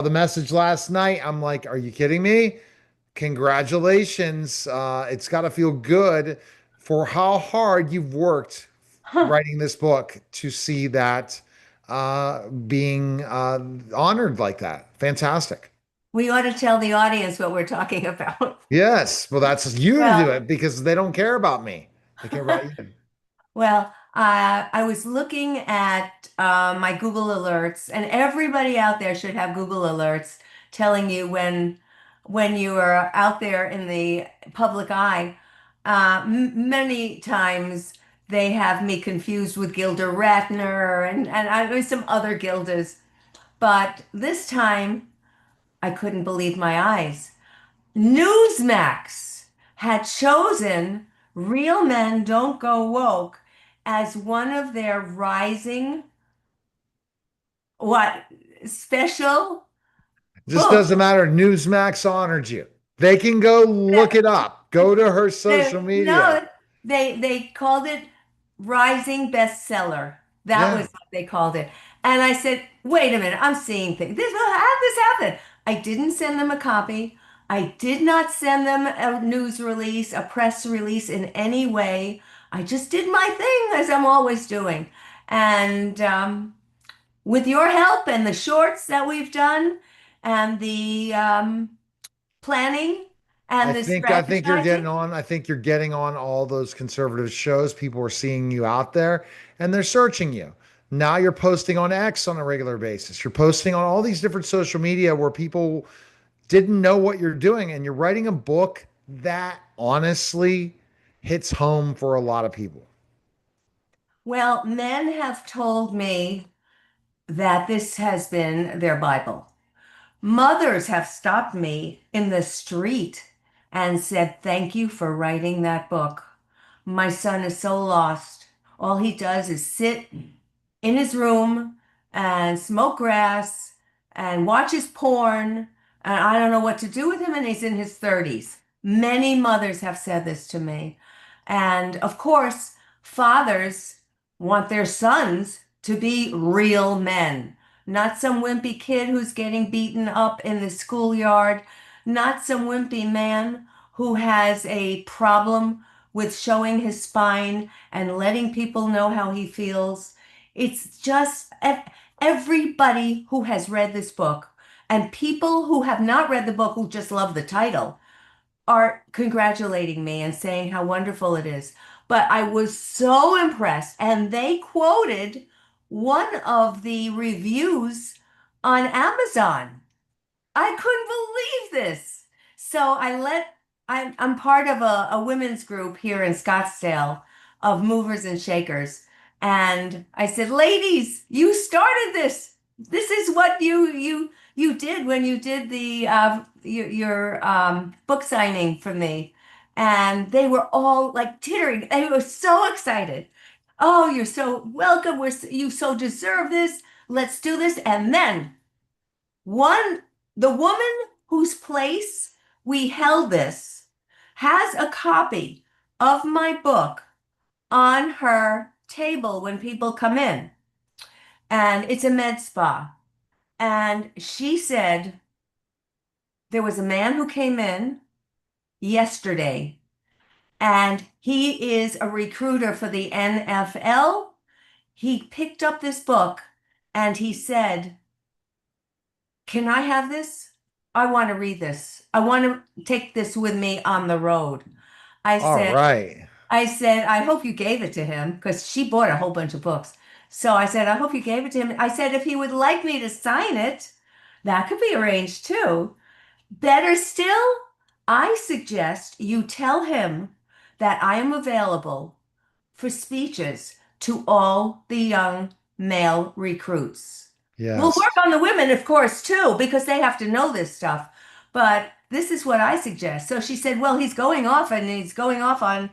The message last night. I'm like, are you kidding me? Congratulations. It's got to feel good for how hard you've worked Huh. writing this book to see that being honored like that. Fantastic. We ought to tell the audience what we're talking about. Yes. Well, that's you to do Well, it because they don't care about me. They care about you. I was looking at my Google alerts, and everybody out there should have Google alerts telling you when you are out there in the public eye. Many times they have me confused with Gilda Radner and there's some other Gildas, but this time I couldn't believe my eyes. Newsmax had chosen Real Men Don't Go Woke as one of their rising, what, special Just doesn't books. matter. Newsmax honored you. They can go look it up. Go to her social media. No, they called it rising bestseller. That was Yeah. what they called it. And I said, wait a minute, I'm seeing things. How did this happen? I didn't send them a copy. I did not send them a news release, a press release in any way. I just did my thing as I'm always doing. And with your help and the shorts that we've done and the planning I and the think I think you're getting strategizing. on. I think you're getting on all those conservative shows. People are seeing you out there and they're searching you. Now you're posting on X on a regular basis. You're posting on all these different social media where people didn't know what you're doing and you're writing a book that honestly hits home for a lot of people. Well, men have told me that this has been their Bible. Mothers have stopped me in the street and said, thank you for writing that book. My son is so lost. All he does is sit in his room and smoke grass and watch his porn. And I don't know what to do with him. And he's in his 30s. Many mothers have said this to me. And of course, fathers want their sons to be real men, not some wimpy kid who's getting beaten up in the schoolyard, not some wimpy man who has a problem with showing his spine and letting people know how he feels. It's just everybody who has read this book and people who have not read the book who just love the title are congratulating me and saying how wonderful it is. But I was so impressed, and they quoted one of the reviews on Amazon. I couldn't believe this. So I'm part of a women's group here in Scottsdale of movers and shakers. And I said, ladies, you started this. This is what you did when you did the your book signing for me. And they were all like tittering. They were so excited. Oh, you're so welcome. You so deserve this. Let's do this. And then one, the woman whose place we held this has a copy of my book on her table when people come in, and it's a med spa. And she said there was a man who came in yesterday, and he is a recruiter for the NFL. He picked up this book and he said, can I have this? I want to read this. I want to take this with me on the road. I All said, right. I hope you gave it to him because she bought a whole bunch of books. So I said, I hope you gave it to him. I said, if he would like me to sign it, that could be arranged too. Better still, I suggest you tell him that I am available for speeches to all the young male recruits. We'll Yes. work on the women, of course, too, because they have to know this stuff. But this is what I suggest. So she said, "Well, he's going off, and he's going off on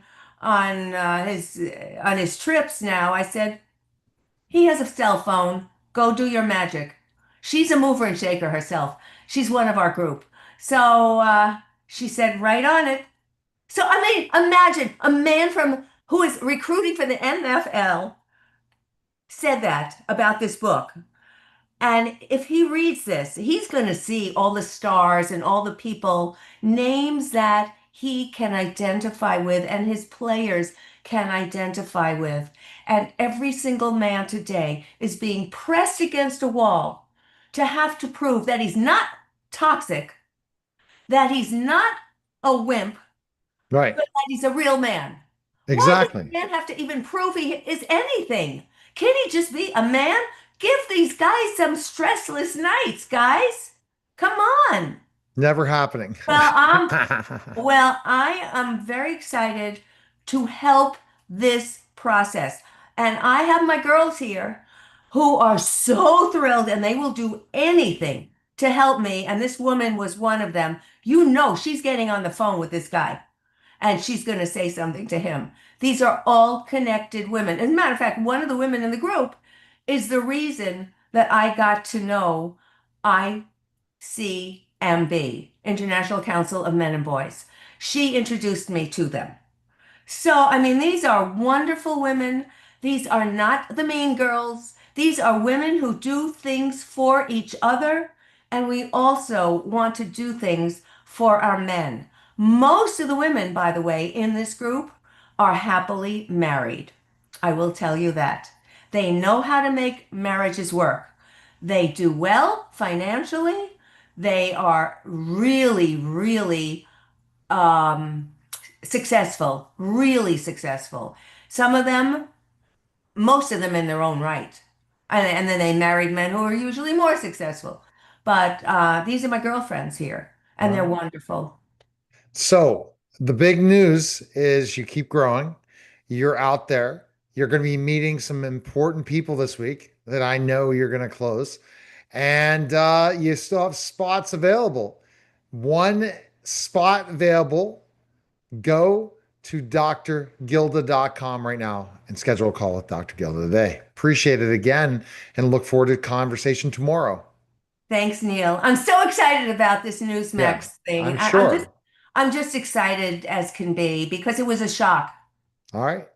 his trips now." I said, "He has a cell phone. Go do your magic." She's a mover and shaker herself. She's one of our group. So she said, "Right on it." So I mean, imagine a man from who is recruiting for the NFL said that about this book. And if he reads this, he's going to see all the stars and all the people, names that he can identify with and his players can identify with. And every single man today is being pressed against a wall to have to prove that he's not toxic, that he's not a wimp, Right. but that he's a real man. Why does Exactly. a man have to even prove he is anything? Can he just be a man? Give these guys some stressless nights, guys. Come on. Never happening. Well, I am very excited to help this process. And I have my girls here who are so thrilled and they will do anything to help me. And this woman was one of them. You know, she's getting on the phone with this guy and she's going to say something to him. These are all connected women. As a matter of fact, one of the women in the group is the reason that I got to know ICMB, International Council of Men and Boys. She introduced me to them. So, I mean, these are wonderful women. These are not the mean girls. These are women who do things for each other. And we also want to do things for our men. Most of the women, by the way, in this group are happily married. I will tell you that. They know how to make marriages work. They do well financially. They are really, really um, successful, really successful. Some of them, most of them in their own right. And then they married men who are usually more successful. But these are my girlfriends here, All and they're right. wonderful. So the big news is you keep growing. You're out there. You're going to be meeting some important people this week that I know you're going to close. And you still have spots available. One spot available. Go to drgilda.com right now and schedule a call with Dr. Gilda today. Appreciate it again and look forward to conversation tomorrow. Thanks, Neil. I'm so excited about this Yeah, Newsmax thing. I'm sure. I'm just excited as can be because it was a shock. All right.